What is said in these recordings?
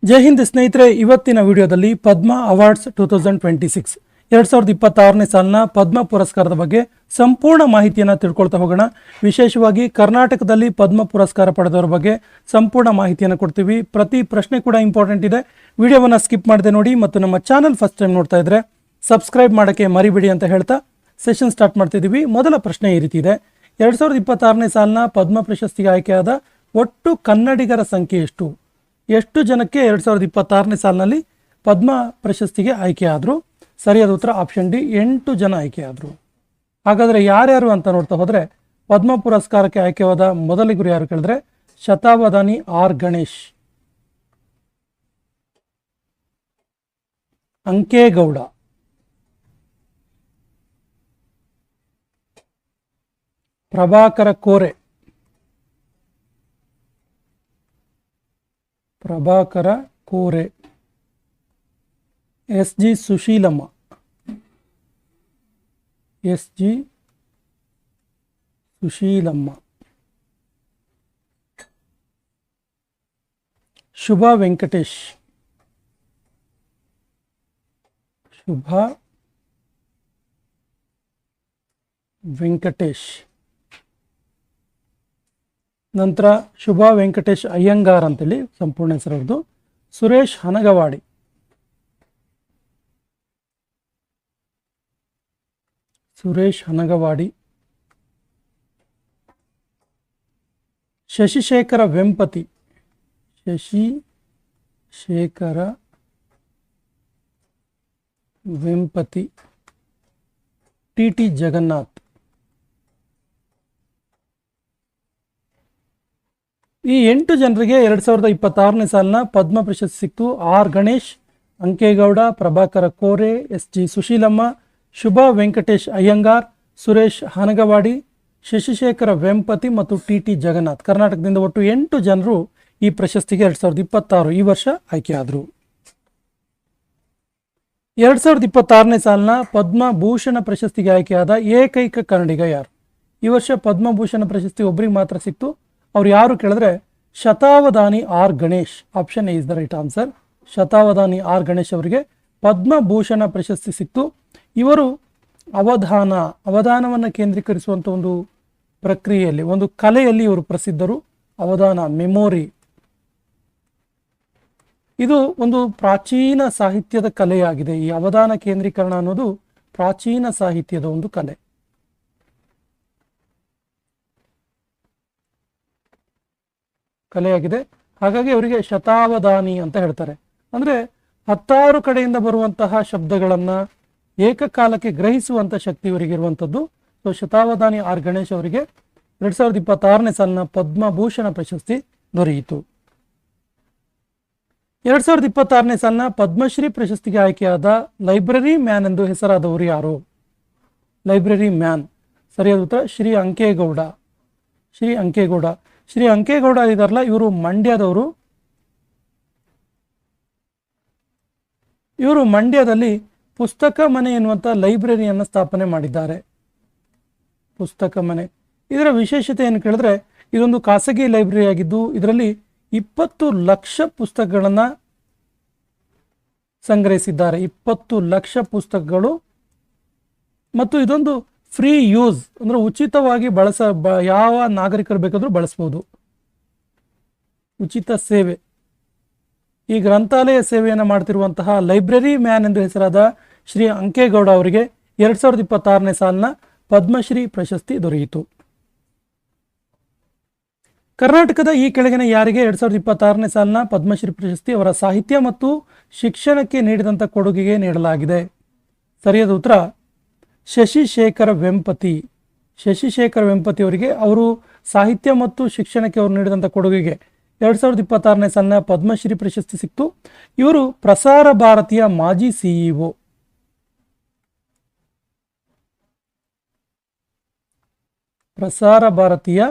ಜೈ ಹಿಂದ್ ಸ್ನೇಹಿತರೆ, ಇವತ್ತಿನ ವಿಡಿಯೋದಲ್ಲಿ ಪದ್ಮ ಅವಾರ್ಡ್ಸ್ 2026 2026ನೇ ಸಾಲಿನ ಪದ್ಮ ಪುರಸ್ಕಾರದ ಬಗ್ಗೆ ಸಂಪೂರ್ಣ ಮಾಹಿತಿಯನ್ನು ತಿಳ್ಕೊಳ್ತಾ ಹೋಗೋಣ. ವಿಶೇಷವಾಗಿ ಕರ್ನಾಟಕದಲ್ಲಿ ಪದ್ಮ ಪುರಸ್ಕಾರ ಪಡೆದವರ ಬಗ್ಗೆ ಸಂಪೂರ್ಣ ಮಾಹಿತಿಯನ್ನು ಕೊಡ್ತೀವಿ. ಪ್ರತಿ ಪ್ರಶ್ನೆ ಕೂಡ ಇಂಪಾರ್ಟೆಂಟ್ ಇದೆ. ವಿಡಿಯೋವನ್ನು ಸ್ಕಿಪ್ ಮಾಡದೆ ನೋಡಿ ಮತ್ತು ನಮ್ಮ ಚಾನಲ್ ಫಸ್ಟ್ ಟೈಮ್ ನೋಡ್ತಾ ಇದ್ರೆ ಸಬ್ಸ್ಕ್ರೈಬ್ ಮಾಡೋಕ್ಕೆ ಮರಿಬೇಡಿ ಅಂತ ಹೇಳ್ತಾ ಸೆಷನ್ ಸ್ಟಾರ್ಟ್ ಮಾಡ್ತಿದ್ದೀವಿ. ಮೊದಲ ಪ್ರಶ್ನೆ ಈ ರೀತಿ ಇದೆ. 2026ನೇ ಸಾಲಿನ ಪದ್ಮ ಪ್ರಶಸ್ತಿಗೆ ಆಯ್ಕೆಯಾದ ಒಟ್ಟು ಕನ್ನಡಿಗರ ಸಂಖ್ಯೆ ಎಷ್ಟು? ಎಷ್ಟು ಜನಕ್ಕೆ 2026ನೇ ಸಾಲಿನಲ್ಲಿ ಪದ್ಮ ಪ್ರಶಸ್ತಿಗೆ ಆಯ್ಕೆಯಾದರು? ಸರಿಯಾದ ಉತ್ತರ ಆಪ್ಷನ್ ಡಿ, 8 ಜನ ಆಯ್ಕೆಯಾದರು. ಹಾಗಾದರೆ ಯಾರ್ಯಾರು ಅಂತ ನೋಡ್ತಾ ಹೋದರೆ ಪದ್ಮ ಪುರಸ್ಕಾರಕ್ಕೆ ಆಯ್ಕೆಯಾದ ಮೊದಲಿಗರು ಯಾರು ಕೇಳಿದ್ರೆ Shatavadhani R Ganesh, Ankegowda, Prabhakar Kore, S G Sushilamma, Shubha Venkatesh, ನಂತರ ಶುಭಾ ವೆಂಕಟೇಶ್ ಅಯ್ಯಂಗಾರ್ ಅಂತೇಳಿ ಸಂಪೂರ್ಣ ಹೆಸರವ್ರದ್ದು. Suresh Hanagavadi, Shashishekhar Vempati, T T Jagannath. ಈ 8 ಜನರಿಗೆ 2026ನೇ ಸಾಲಿನ ಪದ್ಮ ಪ್ರಶಸ್ತಿ ಸಿಕ್ತು. R Ganesh, Ankegowda, Prabhakar Kore, S G Sushilamma, Shubha Venkatesh Iyengar, Suresh Hanagavadi, Shashishekhar Vempati ಮತ್ತು ಟಿ ಟಿ ಜಗನ್ನಾಥ್. ಕರ್ನಾಟಕದಿಂದ ಒಟ್ಟು 8 ಜನರು ಈ ಪ್ರಶಸ್ತಿಗೆ 2026 ಈ ವರ್ಷ ಆಯ್ಕೆಯಾದರು. 2026ನೇ ಸಾಲಿನ ಪದ್ಮಭೂಷಣ ಪ್ರಶಸ್ತಿಗೆ ಆಯ್ಕೆಯಾದ ಏಕೈಕ ಕನ್ನಡಿಗ ಯಾರು? ಈ ವರ್ಷ ಪದ್ಮಭೂಷಣ ಪ್ರಶಸ್ತಿ ಒಬ್ಬರಿಗೆ ಮಾತ್ರ ಸಿಕ್ತು. ಅವ್ರು ಯಾರು ಕೇಳಿದ್ರೆ Shatavadhani R Ganesh. Option A is the right answer. Shatavadhani R Ganesh ಅವರಿಗೆ ಪದ್ಮಭೂಷಣ ಪ್ರಶಸ್ತಿ ಸಿಕ್ತು. ಇವರು ಅವಧಾನವನ್ನು ಕೇಂದ್ರೀಕರಿಸುವಂಥ ಒಂದು ಪ್ರಕ್ರಿಯೆಯಲ್ಲಿ, ಒಂದು ಕಲೆಯಲ್ಲಿ ಇವರು ಪ್ರಸಿದ್ಧರು. ಅವಧಾನ, ಮೆಮೊರಿ, ಇದು ಒಂದು ಪ್ರಾಚೀನ ಸಾಹಿತ್ಯದ ಕಲೆಯಾಗಿದೆ. ಈ ಅವಧಾನ ಕೇಂದ್ರೀಕರಣ ಅನ್ನೋದು ಪ್ರಾಚೀನ ಸಾಹಿತ್ಯದ ಒಂದು ಕಲೆಯಾಗಿದೆ. ಹಾಗಾಗಿ ಅವರಿಗೆ ಶತಾವಧಾನಿ ಅಂತ ಹೇಳ್ತಾರೆ. ಅಂದರೆ 10 ಕಡೆಯಿಂದ ಬರುವಂತಹ ಶಬ್ದಗಳನ್ನು ಏಕಕಾಲಕ್ಕೆ ಗ್ರಹಿಸುವಂಥ ಶಕ್ತಿ ಇವರಿಗೆ ಇರುವಂಥದ್ದು. ಸೊ ಶತಾವಧಾನಿ ಆರ್ ಗಣೇಶ್ ಅವರಿಗೆ 2026ನೇ ಸಾಲಿನ ಪದ್ಮಭೂಷಣ ಪ್ರಶಸ್ತಿ ದೊರೆಯಿತು. 2026ನೇ ಸಾಲಿನ ಪದ್ಮಶ್ರೀ ಪ್ರಶಸ್ತಿಗೆ ಆಯ್ಕೆಯಾದ ಲೈಬ್ರರಿ ಮ್ಯಾನ್ ಎಂದು ಹೆಸರಾದವರು ಯಾರು? Library man. ಸರಿಯಾದ ಉತ್ತರ ಶ್ರೀ ಅಂಕೇಗೌಡ ಇದಾರಲ್ಲ, ಇವರು ಮಂಡ್ಯದವರು. ಇವರು ಮಂಡ್ಯದಲ್ಲಿ ಪುಸ್ತಕ ಮನೆ ಎನ್ನುವಂಥ ಲೈಬ್ರರಿಯನ್ನು ಸ್ಥಾಪನೆ ಮಾಡಿದ್ದಾರೆ. ಪುಸ್ತಕ ಮನೆ, ಇದರ ವಿಶೇಷತೆ ಏನು ಕೇಳಿದ್ರೆ ಇದೊಂದು ಖಾಸಗಿ ಲೈಬ್ರರಿ ಆಗಿದ್ದು ಇದರಲ್ಲಿ 20 ಲಕ್ಷ ಪುಸ್ತಕಗಳನ್ನು ಸಂಗ್ರಹಿಸಿದ್ದಾರೆ. 20 ಲಕ್ಷ ಪುಸ್ತಕಗಳು. ಮತ್ತು ಇದೊಂದು ಫ್ರೀ ಯೂಸ್, ಅಂದರೆ ಉಚಿತವಾಗಿ ಯಾವ ನಾಗರಿಕರು ಬೇಕಾದರೂ ಬಳಸ್ಬೋದು. ಉಚಿತ ಸೇವೆ. ಈ ಗ್ರಂಥಾಲಯ ಸೇವೆಯನ್ನು ಮಾಡ್ತಿರುವಂತಹ ಲೈಬ್ರರಿ ಮ್ಯಾನ್ ಎಂದು ಹೆಸರಾದ ಶ್ರೀ ಅಂಕೇಗೌಡ ಅವರಿಗೆ 2026ನೇ ಸಾಲಿನ ಪದ್ಮಶ್ರೀ ಪ್ರಶಸ್ತಿ ದೊರೆಯಿತು. ಕರ್ನಾಟಕದ ಈ ಕೆಳಗಿನ ಯಾರಿಗೆ 2026ನೇ ಸಾಲಿನ ಪದ್ಮಶ್ರೀ ಪ್ರಶಸ್ತಿ ಅವರ ಸಾಹಿತ್ಯ ಮತ್ತು ಶಿಕ್ಷಣಕ್ಕೆ ನೀಡಿದಂಥ ಕೊಡುಗೆಗೆ ನೀಡಲಾಗಿದೆ? ಸರಿಯಾದ ಉತ್ತರ ಶಶಿಶೇಖರ ವೆಂಪತಿ ಅವರಿಗೆ ಅವರು ಸಾಹಿತ್ಯ ಮತ್ತು ಶಿಕ್ಷಣಕ್ಕೆ ಅವರು ನೀಡಿದಂಥ ಕೊಡುಗೆಗೆ 2026ನೇ ಸಾಲಿನ ಪದ್ಮಶ್ರೀ ಪ್ರಶಸ್ತಿ ಸಿಕ್ತು. ಇವರು ಪ್ರಸಾರ ಭಾರತಿಯ ಮಾಜಿ ಸಿಇಒ. ಪ್ರಸಾರ ಭಾರತಿಯ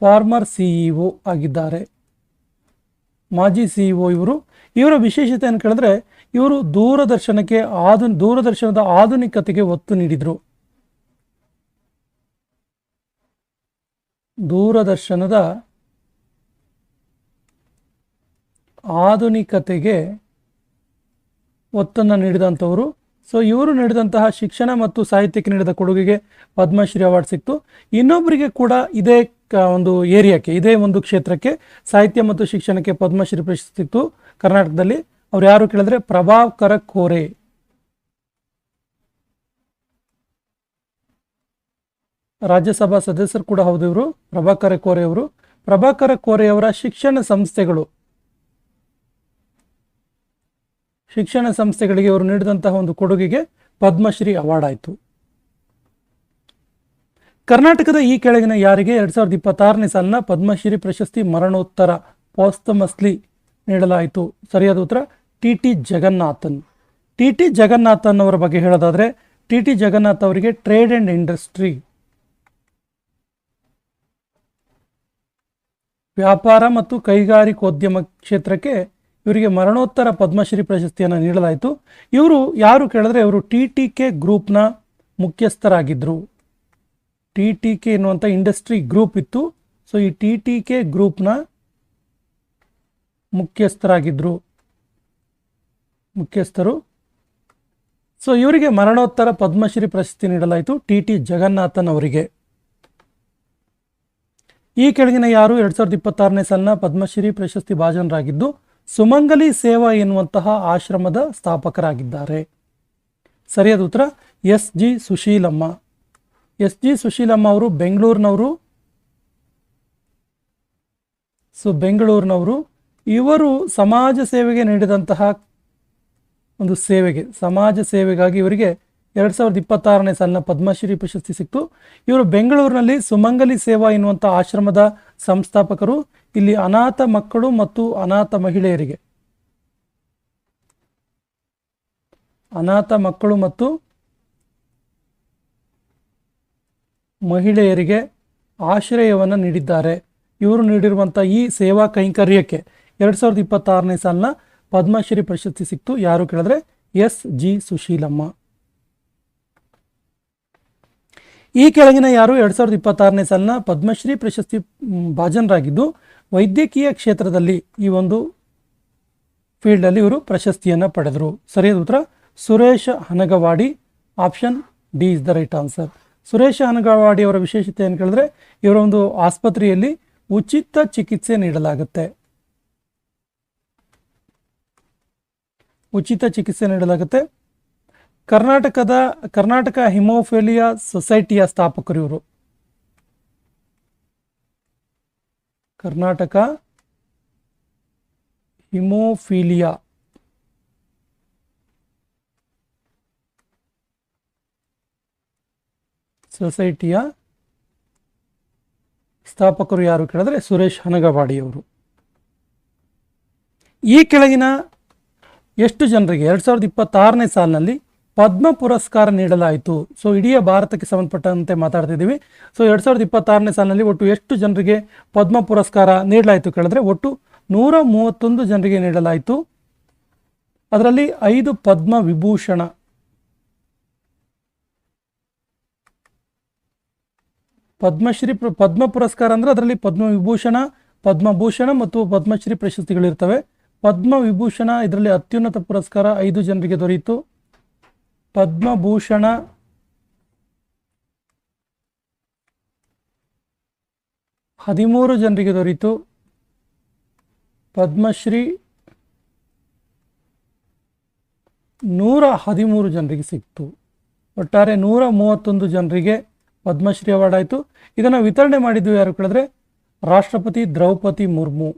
ಫಾರ್ಮರ್ ಸಿಇಒ ಆಗಿದ್ದಾರೆ. ಮಾಜಿ ಸಿಇಒ ಇವರು. ಇವರ ವಿಶೇಷತೆ ಏನು ಕೇಳಿದ್ರೆ ಇವರು ದೂರದರ್ಶನದ ಆಧುನಿಕತೆಗೆ ಒತ್ತು ನೀಡಿದರು. ದೂರದರ್ಶನದ ಆಧುನಿಕತೆಗೆ ಒತ್ತನ್ನು ನೀಡಿದಂಥವರು. ಸೊ ಇವರು ನೀಡಿದಂತಹ ಶಿಕ್ಷಣ ಮತ್ತು ಸಾಹಿತ್ಯಕ್ಕೆ ನೀಡಿದ ಕೊಡುಗೆಗೆ ಪದ್ಮಶ್ರೀ ಅವಾರ್ಡ್ ಸಿಕ್ತು. ಇನ್ನೊಬ್ಬರಿಗೆ ಕೂಡ ಇದೇ ಒಂದು ಏರಿಯಾಕ್ಕೆ, ಇದೇ ಒಂದು ಕ್ಷೇತ್ರಕ್ಕೆ ಸಾಹಿತ್ಯ ಮತ್ತು ಶಿಕ್ಷಣಕ್ಕೆ ಪದ್ಮಶ್ರೀ ಪ್ರಶಸ್ತಿ ಸಿಕ್ತು ಕರ್ನಾಟಕದಲ್ಲಿ. ಅವ್ರು ಯಾರು ಕೇಳಿದ್ರೆ ಪ್ರಭಾಕರ ಕೋರೆ. ರಾಜ್ಯಸಭಾ ಸದಸ್ಯರು ಕೂಡ ಹೌದು ಇವರು ಪ್ರಭಾಕರ ಕೋರೆ ಅವರು. ಪ್ರಭಾಕರ ಕೋರೆಯವರ ಶಿಕ್ಷಣ ಸಂಸ್ಥೆಗಳಿಗೆ ಅವರು ನೀಡಿದಂತಹ ಒಂದು ಕೊಡುಗೆಗೆ ಪದ್ಮಶ್ರೀ ಅವಾರ್ಡ್ ಆಯಿತು. ಕರ್ನಾಟಕದ ಈ ಕೆಳಗಿನ ಯಾರಿಗೆ 2026ನೇ ಸಾಲಿನ ಪದ್ಮಶ್ರೀ ಪ್ರಶಸ್ತಿ ಮರಣೋತ್ತರ ಪೋಸ್ತಮಸ್ಲಿ ನೀಡಲಾಯಿತು? ಸರಿಯಾದ ಉತ್ತರ ಟಿ ಜಗನ್ನಾಥನ್. ಟಿ ಜಗನ್ನಾಥನ್ ಅವರ ಬಗ್ಗೆ ಹೇಳೋದಾದ್ರೆ, ಟಿ ಜಗನ್ನಾಥ್ ಅವರಿಗೆ ಟ್ರೇಡ್ ಅಂಡ್ ಇಂಡಸ್ಟ್ರಿ, ವ್ಯಾಪಾರ ಮತ್ತು ಕೈಗಾರಿಕೋದ್ಯಮ ಕ್ಷೇತ್ರಕ್ಕೆ ಇವರಿಗೆ ಮರಣೋತ್ತರ ಪದ್ಮಶ್ರೀ ಪ್ರಶಸ್ತಿಯನ್ನು ನೀಡಲಾಯಿತು. ಇವರು ಯಾರು ಕೇಳಿದ್ರೆ ಇವರು ಟಿ.ಟಿ.ಕೆ ಗ್ರೂಪ್ನ ಮುಖ್ಯಸ್ಥರಾಗಿದ್ದರು. ಟಿ.ಟಿ.ಕೆ ಎನ್ನುವಂಥ ಇಂಡಸ್ಟ್ರಿ ಗ್ರೂಪ್ ಇತ್ತು. ಸೊ ಈ ಟಿ.ಟಿ.ಕೆ ಗ್ರೂಪ್ನ ಮುಖ್ಯಸ್ಥರು. ಸೊ ಇವರಿಗೆ ಮರಣೋತ್ತರ ಪದ್ಮಶ್ರೀ ಪ್ರಶಸ್ತಿ ನೀಡಲಾಯಿತು ಟಿ ಜಗನ್ನಾಥನ್ ಅವರಿಗೆ. ಈ ಕೆಳಗಿನ ಯಾರು 2026ನೇ ಸಾಲಿನ ಪದ್ಮಶ್ರೀ ಪ್ರಶಸ್ತಿ ಭಾಜನರಾಗಿದ್ದು ಸುಮಂಗಲಿ ಸೇವಾ ಎನ್ನುವಂತಹ ಆಶ್ರಮದ ಸ್ಥಾಪಕರಾಗಿದ್ದಾರೆ? ಸರಿಯಾದ ಉತ್ತರ ಎಸ್.ಜಿ. ಸುಶೀಲಮ್ಮ. ಎಸ್.ಜಿ. ಸುಶೀಲಮ್ಮ ಅವರು ಬೆಂಗಳೂರಿನವರು. ಇವರು ಸಮಾಜ ಸೇವೆಗೆ ನೀಡಿದಂತಹ ಒಂದು ಸಮಾಜ ಸೇವೆಗಾಗಿ ಇವರಿಗೆ 2026ನೇ ಸಾಲಿನ ಪದ್ಮಶ್ರೀ ಪ್ರಶಸ್ತಿ ಸಿಕ್ತು. ಇವರು ಬೆಂಗಳೂರಿನಲ್ಲಿ ಸುಮಂಗಲಿ ಸೇವಾ ಎನ್ನುವಂಥ ಆಶ್ರಮದ ಸಂಸ್ಥಾಪಕರು. ಇಲ್ಲಿ ಅನಾಥ ಮಕ್ಕಳು ಮತ್ತು ಅನಾಥ ಮಹಿಳೆಯರಿಗೆ ಆಶ್ರಯವನ್ನು ನೀಡಿದ್ದಾರೆ. ಇವರು ನೀಡಿರುವಂಥ ಈ ಸೇವಾ ಕೈಂಕರ್ಯಕ್ಕೆ 2026ನೇ ಸಾಲಿನ ಪದ್ಮಶ್ರೀ ಪ್ರಶಸ್ತಿ ಸಿಕ್ತು. ಯಾರು ಕೇಳಿದ್ರೆ ಎಸ್.ಜಿ. ಸುಶೀಲಮ್ಮ. ಈ ಕೆಳಗಿನ ಯಾರು 2026ನೇ ಸಾಲಿನ ಪದ್ಮಶ್ರೀ ಪ್ರಶಸ್ತಿ ಭಾಜನರಾಗಿದ್ದು ವೈದ್ಯಕೀಯ ಕ್ಷೇತ್ರದಲ್ಲಿ ಈ ಒಂದು ಫೀಲ್ಡಲ್ಲಿ ಇವರು ಪ್ರಶಸ್ತಿಯನ್ನು ಪಡೆದರು? ಸರಿಯಾದ ಉತ್ತರ Suresh Hanagavadi. Option D is the right answer. Suresh Hanagavadi ಅವರ ವಿಶೇಷತೆ ಏನು ಕೇಳಿದ್ರೆ ಇವರ ಒಂದು ಆಸ್ಪತ್ರೆಯಲ್ಲಿ ಉಚಿತ ಚಿಕಿತ್ಸೆ ನೀಡಲಾಗುತ್ತೆ. ಕರ್ನಾಟಕ ಹಿಮೋಫಿಲಿಯಾ ಸೊಸೈಟಿಯ ಸ್ಥಾಪಕರು ಇವರು. ಕರ್ನಾಟಕ ಹಿಮೋಫಿಲಿಯಾ ಸೊಸೈಟಿಯ ಸ್ಥಾಪಕರು ಯಾರು ಕೇಳಿದ್ರೆ ಸುರೇಶ್ ಹನಗವಾಡಿಯವರು. ಈ ಕೆಳಗಿನ ಎಷ್ಟು ಜನರಿಗೆ 2026ನೇ ಸಾಲಿನಲ್ಲಿ ಪದ್ಮ ಪುರಸ್ಕಾರ ನೀಡಲಾಯಿತು? ಸೊ ಇಡೀ ಭಾರತಕ್ಕೆ ಸಂಬಂಧಪಟ್ಟಂತೆ ಮಾತಾಡ್ತಿದ್ದೀವಿ. ಸೊ 2026ನೇ ಸಾಲಿನಲ್ಲಿ ಒಟ್ಟು ಎಷ್ಟು ಜನರಿಗೆ ಪದ್ಮ ಪುರಸ್ಕಾರ ನೀಡಲಾಯಿತು ಕೇಳಿದ್ರೆ ಒಟ್ಟು 131 ಜನರಿಗೆ ನೀಡಲಾಯಿತು. ಅದರಲ್ಲಿ 5 ಪದ್ಮ ವಿಭೂಷಣ, ಪದ್ಮ ಪುರಸ್ಕಾರ ಅಂದರೆ ಅದರಲ್ಲಿ ಪದ್ಮ ವಿಭೂಷಣ, ಪದ್ಮಭೂಷಣ ಮತ್ತು ಪದ್ಮಶ್ರೀ ಪ್ರಶಸ್ತಿಗಳಿರ್ತವೆ. ಪದ್ಮ ವಿಭೂಷಣ ಇದರಲ್ಲಿ ಅತ್ಯುನ್ನತ ಪುರಸ್ಕಾರ 5 ಜನರಿಗೆ ದೊರೆಯಿತು. ಪದ್ಮಭೂಷಣ 13 ಜನರಿಗೆ ದೊರೆಯಿತು. ಪದ್ಮಶ್ರೀ 113 ಜನರಿಗೆ ಸಿಕ್ತು. ಒಟ್ಟಾರೆ 131 ಜನರಿಗೆ ಪದ್ಮಶ್ರೀ ಅವಾರ್ಡ್ ಆಯಿತು. ಇದನ್ನು ವಿತರಣೆ ಮಾಡಿದ್ದು ಯಾರು ಕೇಳಿದ್ರೆ ರಾಷ್ಟ್ರಪತಿ ದ್ರೌಪದಿ ಮುರ್ಮು.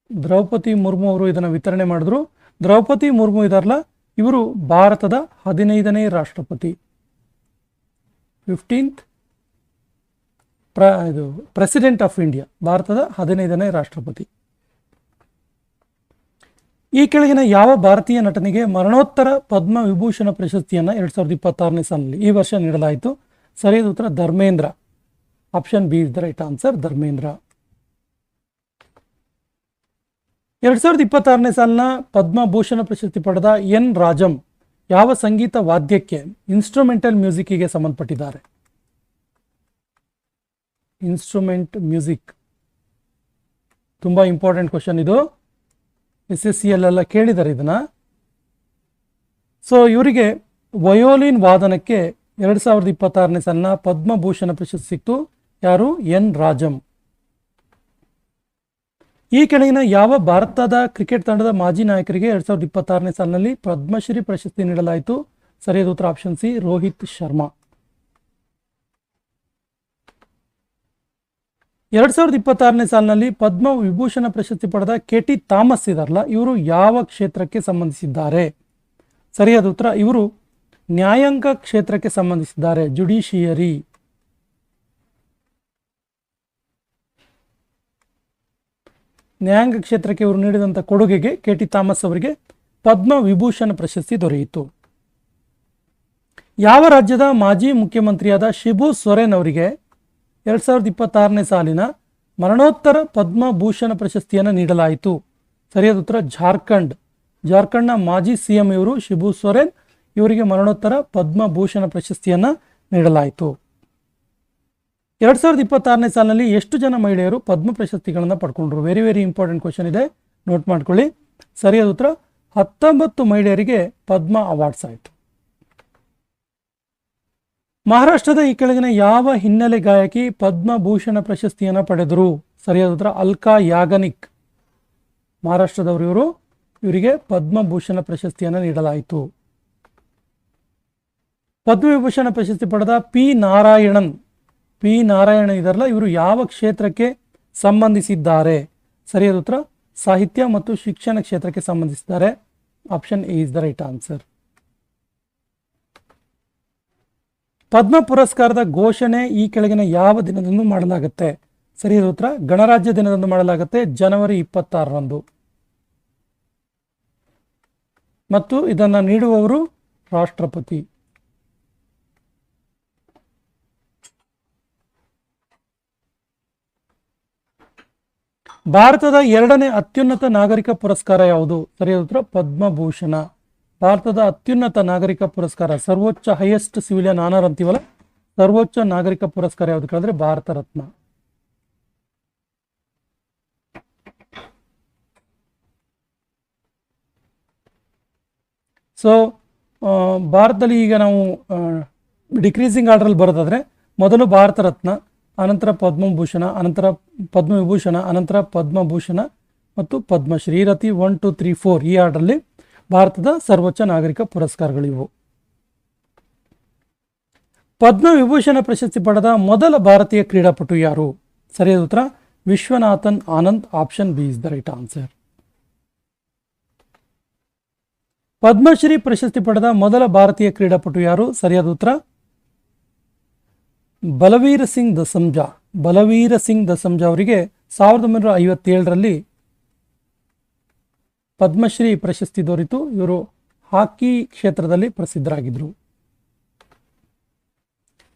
ದ್ರೌಪದಿ ಮುರ್ಮು ಅವರು ಇದನ್ನು ವಿತರಣೆ ಮಾಡಿದ್ರು. ದ್ರೌಪದಿ ಮುರ್ಮು ಇದಾರಲ್ಲ, ಇವರು ಭಾರತದ 15ನೇ ರಾಷ್ಟ್ರಪತಿ, 15th ಪ್ರೆಸಿಡೆಂಟ್ ಆಫ್ ಇಂಡಿಯಾ, ಭಾರತದ 15ನೇ ರಾಷ್ಟ್ರಪತಿ. ಈ ಕೆಳಗಿನ ಯಾವ ಭಾರತೀಯ ನಟನಿಗೆ ಮರಣೋತ್ತರ ಪದ್ಮ ವಿಭೂಷಣ ಪ್ರಶಸ್ತಿಯನ್ನು 2026ನೇ ಸಾಲಿನಲ್ಲಿ ಈ ವರ್ಷ ನೀಡಲಾಯಿತು? ಸರಿಯಾದ ಉತ್ತರ Dharmendra. Option B is the right answer, Dharmendra. 2026ನೇ ಸಾಲಿನ ಪದ್ಮಭೂಷಣ ಪ್ರಶಸ್ತಿ ಪಡೆದ ಎನ್ ರಾಜಂ ಯಾವ ಸಂಗೀತ ವಾದ್ಯಕ್ಕೆ ಇನ್ಸ್ಟ್ರೂಮೆಂಟಲ್ ಮ್ಯೂಸಿಕ್ಗೆ ಸಂಬಂಧಪಟ್ಟಿದ್ದಾರೆ? ಇನ್ಸ್ಟ್ರೂಮೆಂಟ್ ಮ್ಯೂಸಿಕ್ ತುಂಬ ಇಂಪಾರ್ಟೆಂಟ್ ಕ್ವಶನ್ ಇದು, SSCಯಲ್ಲೆಲ್ಲ ಕೇಳಿದ್ದಾರೆ ಇದನ್ನು. ಸೊ ಇವರಿಗೆ ವಯೋಲಿನ್ ವಾದನಕ್ಕೆ 2026ನೇ ಸಾಲಿನ ಪದ್ಮಭೂಷಣ ಪ್ರಶಸ್ತಿ ಸಿಕ್ತು. ಯಾರು? ಎನ್ ರಾಜಂ. ಈ ಕೆಳಗಿನ ಯಾವ ಭಾರತದ ಕ್ರಿಕೆಟ್ ತಂಡದ ಮಾಜಿ ನಾಯಕರಿಗೆ 2026ನೇ ಸಾಲಿನಲ್ಲಿ ಪದ್ಮಶ್ರೀ ಪ್ರಶಸ್ತಿ ನೀಡಲಾಯಿತು? ಸರಿಯಾದ ಉತ್ತರ ಆಪ್ಷನ್ ಸಿ, ರೋಹಿತ್ ಶರ್ಮಾ. 2026ನೇ ಸಾಲಿನಲ್ಲಿ ಪದ್ಮ ವಿಭೂಷಣ ಪ್ರಶಸ್ತಿ ಪಡೆದ KT ಥಾಮಸ್ ಇದಾರಲ್ಲ, ಇವರು ಯಾವ ಕ್ಷೇತ್ರಕ್ಕೆ ಸಂಬಂಧಿಸಿದ್ದಾರೆ? ಸರಿಯಾದ ಉತ್ತರ, ಇವರು ನ್ಯಾಯಾಂಗ ಕ್ಷೇತ್ರಕ್ಕೆ ಸಂಬಂಧಿಸಿದ್ದಾರೆ, ಜುಡಿಷಿಯರಿ. ನ್ಯಾಯಾಂಗ ಕ್ಷೇತ್ರಕ್ಕೆ ಇವರು ನೀಡಿದಂಥ ಕೊಡುಗೆಗೆ KT ಥಾಮಸ್ ಅವರಿಗೆ ಪದ್ಮ ವಿಭೂಷಣ ಪ್ರಶಸ್ತಿ ದೊರೆಯಿತು. ಯಾವ ರಾಜ್ಯದ ಮಾಜಿ ಮುಖ್ಯಮಂತ್ರಿಯಾದ ಶಿಬು ಸೊರೆನ್ ಅವರಿಗೆ 2026ನೇ ಸಾಲಿನ ಮರಣೋತ್ತರ ಪದ್ಮಭೂಷಣ ಪ್ರಶಸ್ತಿಯನ್ನು ನೀಡಲಾಯಿತು? ಸರಿಯಾದ ಉತ್ತರ, ಜಾರ್ಖಂಡ್. ಜಾರ್ಖಂಡ್ನ ಮಾಜಿ CM ಇವರು ಶಿಬು ಸೊರೆನ್, ಇವರಿಗೆ ಮರಣೋತ್ತರ ಪದ್ಮಭೂಷಣ ಪ್ರಶಸ್ತಿಯನ್ನು ನೀಡಲಾಯಿತು. 2026ನೇ ಸಾಲಿನಲ್ಲಿ ಎಷ್ಟು ಜನ ಮಹಿಳೆಯರು ಪದ್ಮ ಪ್ರಶಸ್ತಿಗಳನ್ನು ಪಡ್ಕೊಂಡ್ರು? ವೆರಿ ವೆರಿ ಇಂಪಾರ್ಟೆಂಟ್ ಕ್ವಶನ್ ಇದೆ, ನೋಟ್ ಮಾಡ್ಕೊಳ್ಳಿ. ಸರಿಯಾದ ಉತ್ತರ 19 ಮಹಿಳೆಯರಿಗೆ ಪದ್ಮ ಅವಾರ್ಡ್ಸ್ ಆಯಿತು. ಮಹಾರಾಷ್ಟ್ರದ ಈ ಕೆಳಗಿನ ಯಾವ ಹಿನ್ನೆಲೆ ಗಾಯಕಿ ಪದ್ಮಭೂಷಣ ಪ್ರಶಸ್ತಿಯನ್ನು ಪಡೆದರು? ಸರಿಯಾದ ಉತ್ತರ, ಅಲ್ಕಾ ಯಾಗನಿಕ್. ಮಹಾರಾಷ್ಟ್ರದವರು ಇವರು, ಇವರಿಗೆ ಪದ್ಮಭೂಷಣ ಪ್ರಶಸ್ತಿಯನ್ನು ನೀಡಲಾಯಿತು. ಪದ್ಮವಿಭೂಷಣ ಪ್ರಶಸ್ತಿ ಪಡೆದ ಪಿ ನಾರಾಯಣನ್ ಇದಾರಲ್ಲ, ಇವರು ಯಾವ ಕ್ಷೇತ್ರಕ್ಕೆ ಸಂಬಂಧಿಸಿದ್ದಾರೆ? ಸರಿಯಾದ ಉತ್ತರ, ಸಾಹಿತ್ಯ ಮತ್ತು ಶಿಕ್ಷಣ ಕ್ಷೇತ್ರಕ್ಕೆ ಸಂಬಂಧಿಸಿದ್ದಾರೆ. Option A is the right answer. Padma ಪುರಸ್ಕಾರದ ಘೋಷಣೆ ಈ ಕೆಳಗಿನ ಯಾವ ದಿನದಂದು ಮಾಡಲಾಗುತ್ತೆ? ಸರಿಯಾದ ಉತ್ತರ, ಗಣರಾಜ್ಯ ದಿನದಂದು ಮಾಡಲಾಗುತ್ತೆ, ಜನವರಿ 26ರಂದು. ಮತ್ತು ಇದನ್ನು ನೀಡುವವರು ರಾಷ್ಟ್ರಪತಿ. ಭಾರತದ 2ನೇ ಅತ್ಯುನ್ನತ ನಾಗರಿಕ ಪುರಸ್ಕಾರ ಯಾವುದು? ಸರಿಯಾದ ಉತ್ತರ, ಪದ್ಮಭೂಷಣ. ಭಾರತದ ಅತ್ಯುನ್ನತ ನಾಗರಿಕ ಪುರಸ್ಕಾರ, ಸರ್ವೋಚ್ಚ ಹೈಯೆಸ್ಟ್ ಸಿವಿಲಿಯನ್ ಆನರ್ ಅಂತೀವಲ್ಲ, ಸರ್ವೋಚ್ಚ ನಾಗರಿಕ ಪುರಸ್ಕಾರ ಯಾವುದು ಕೇಳಿದ್ರೆ ಭಾರತ ರತ್ನ. ಸೊ ಭಾರತದಲ್ಲಿ ಈಗ ನಾವು ಡಿಕ್ರೀಸಿಂಗ್ ಆರ್ಡರಲ್ಲಿ ಬರೋದಾದ್ರೆ ಮೊದಲು ಭಾರತ ರತ್ನ, ಅನಂತರ ಪದ್ಮಭೂಷಣ, ಅನಂತರ ಪದ್ಮವಿಭೂಷಣ, ಅನಂತರ ಪದ್ಮಭೂಷಣ ಮತ್ತು ಪದ್ಮಶ್ರೀ. ಈ ರೀತಿ 1, 2, 3, 4 ಈ ಆರ್ಡರ್ಲಿ ಭಾರತದ ಸರ್ವೋಚ್ಚ ನಾಗರಿಕ ಪುರಸ್ಕಾರಗಳಿವು. ಪದ್ಮವಿಭೂಷಣ ಪ್ರಶಸ್ತಿ ಪಡೆದ ಮೊದಲ ಭಾರತೀಯ ಕ್ರೀಡಾಪಟು ಯಾರು? ಸರಿಯಾದ ಉತ್ತರ, Viswanathan Anand. Option B is the right answer. Padmashri ಪ್ರಶಸ್ತಿ ಪಡೆದ ಮೊದಲ ಭಾರತೀಯ ಕ್ರೀಡಾಪಟು ಯಾರು? ಸರಿಯಾದ ಉತ್ತರ, ಬಲವೀರ್ ಸಿಂಗ್ ದಸಂಜಾ ಅವರಿಗೆ 1957ರಲ್ಲಿ ಪದ್ಮಶ್ರೀ ಪ್ರಶಸ್ತಿ ದೊರೆತು. ಇವರು ಹಾಕಿ ಕ್ಷೇತ್ರದಲ್ಲಿ ಪ್ರಸಿದ್ಧರಾಗಿದ್ದರು.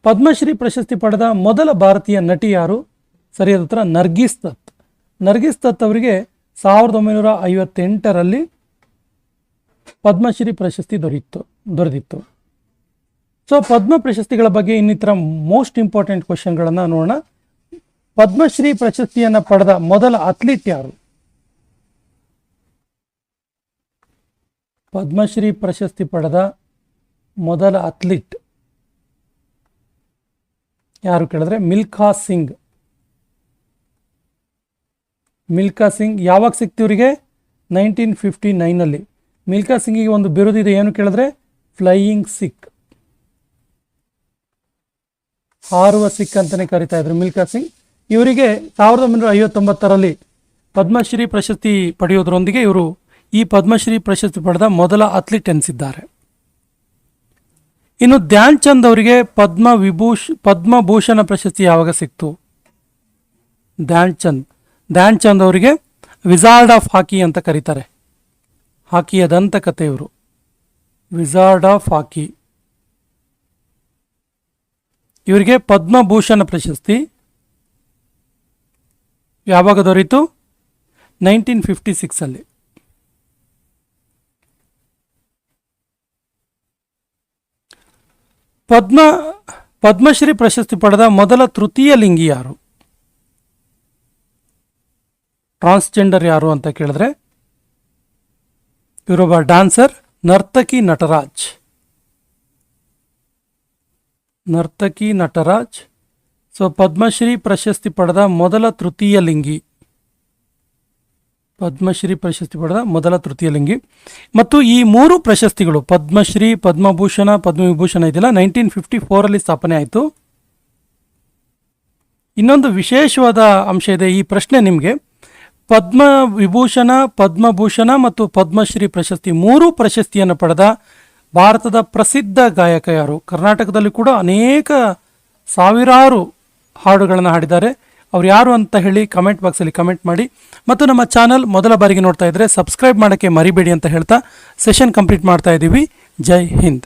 ಪದ್ಮಶ್ರೀ ಪ್ರಶಸ್ತಿ ಪಡೆದ ಮೊದಲ ಭಾರತೀಯ ನಟಿ ಯಾರು? ಸರಿಯಾದ ಉತ್ತರ, ನರ್ಗಿಸ್ ದತ್ ಅವರಿಗೆ 1958ರಲ್ಲಿ ಪದ್ಮಶ್ರೀ ಪ್ರಶಸ್ತಿ ದೊರೆತಿತ್ತು. ಸೊ ಪದ್ಮ ಪ್ರಶಸ್ತಿಗಳ ಬಗ್ಗೆ ಇನ್ನಿತರ ಮೋಸ್ಟ್ ಇಂಪಾರ್ಟೆಂಟ್ ಕ್ವಶನ್ಗಳನ್ನು ನೋಡೋಣ. ಪದ್ಮಶ್ರೀ ಪ್ರಶಸ್ತಿಯನ್ನು ಪಡೆದ ಮೊದಲ ಅಥ್ಲೀಟ್ ಯಾರು? ಪದ್ಮಶ್ರೀ ಪ್ರಶಸ್ತಿ ಪಡೆದ ಮೊದಲ ಅಥ್ಲೀಟ್ ಯಾರು ಕೇಳಿದ್ರೆ ಮಿಲ್ಖಾ ಸಿಂಗ್. ಯಾವಾಗ ಸಿಕ್ತು ಇವರಿಗೆ? 1959ನಲ್ಲಿ. ಮಿಲ್ಖಾ ಸಿಂಗಿಗೆ ಒಂದು ಬಿರುದಿದೆ, ಏನು ಕೇಳಿದ್ರೆ ಫ್ಲೈಯಿಂಗ್ ಸಿಖ್, ಹಾರುವ ಸಿಖ್ ಅಂತಲೇ ಕರಿತಾ ಇದ್ರು ಮಿಲ್ಖಾ ಸಿಂಗ್. ಇವರಿಗೆ 1959ರಲ್ಲಿ ಪದ್ಮಶ್ರೀ ಪ್ರಶಸ್ತಿ ಪಡೆಯೋದ್ರೊಂದಿಗೆ ಇವರು ಈ ಪದ್ಮಶ್ರೀ ಪ್ರಶಸ್ತಿ ಪಡೆದ ಮೊದಲ ಅಥ್ಲೀಟ್ ಎನಿಸಿದ್ದಾರೆ. ಇನ್ನು ಧ್ಯಾನ್ ಚಂದ್ ಅವರಿಗೆ ಪದ್ಮಭೂಷಣ ಪ್ರಶಸ್ತಿ ಯಾವಾಗ ಸಿಕ್ತು? ಧ್ಯಾನ್ ಚಂದ್ ಅವರಿಗೆ ವಿಜಾರ್ಡ್ ಆಫ್ ಹಾಕಿ ಅಂತ ಕರೀತಾರೆ. ಹಾಕಿಯ ದಂತಕತೆ ಇವರು, ವಿಜಾರ್ಡ್ ಆಫ್ ಹಾಕಿ. ಇವರಿಗೆ ಪದ್ಮಭೂಷಣ ಪ್ರಶಸ್ತಿ ಯಾವಾಗ ದೊರೆಯಿತು? 1956ಅಲ್ಲಿ. ಪದ್ಮಶ್ರೀ ಪ್ರಶಸ್ತಿ ಪಡೆದ ಮೊದಲ ತೃತೀಯ ಲಿಂಗಿ ಯಾರು? ಟ್ರಾನ್ಸ್ಜೆಂಡರ್ ಯಾರು ಅಂತ ಕೇಳಿದ್ರೆ ಇವರೊಬ್ಬ ಡ್ಯಾನ್ಸರ್, ನರ್ತಕಿ ನಟರಾಜ್. ಸೊ ಪದ್ಮಶ್ರೀ ಪ್ರಶಸ್ತಿ ಪಡೆದ ಮೊದಲ ತೃತೀಯ ಲಿಂಗಿ. ಮತ್ತು ಈ 3 ಪ್ರಶಸ್ತಿಗಳು ಪದ್ಮಶ್ರೀ, ಪದ್ಮಭೂಷಣ, ಪದ್ಮವಿಭೂಷಣ ಇದೆಲ್ಲ 1954 ಸ್ಥಾಪನೆ ಆಯಿತು. ಇನ್ನೊಂದು ವಿಶೇಷವಾದ ಅಂಶ ಇದೆ ಈ ಪ್ರಶ್ನೆ ನಿಮಗೆ. ಪದ್ಮವಿಭೂಷಣ, ಪದ್ಮಭೂಷಣ ಮತ್ತು ಪದ್ಮಶ್ರೀ ಪ್ರಶಸ್ತಿ 3 ಪ್ರಶಸ್ತಿಯನ್ನು ಪಡೆದ ಭಾರತದ ಪ್ರಸಿದ್ಧ ಗಾಯಕ ಯಾರು? ಕರ್ನಾಟಕದಲ್ಲಿ ಕೂಡ ಅನೇಕ ಸಾವಿರಾರು ಹಾಡುಗಳನ್ನು ಹಾಡಿದ್ದಾರೆ. ಅವ್ರು ಯಾರು ಅಂತ ಹೇಳಿ ಕಮೆಂಟ್ ಬಾಕ್ಸಲ್ಲಿ ಕಮೆಂಟ್ ಮಾಡಿ. ಮತ್ತು ನಮ್ಮ ಚಾನಲ್ ಮೊದಲ ಬಾರಿಗೆ ನೋಡ್ತಾ ಇದ್ದರೆ ಸಬ್ಸ್ಕ್ರೈಬ್ ಮಾಡೋಕ್ಕೆ ಮರಿಬೇಡಿ ಅಂತ ಹೇಳ್ತಾ ಸೆಷನ್ ಕಂಪ್ಲೀಟ್ ಮಾಡ್ತಾ ಇದ್ದೀವಿ. ಜೈ ಹಿಂದ್.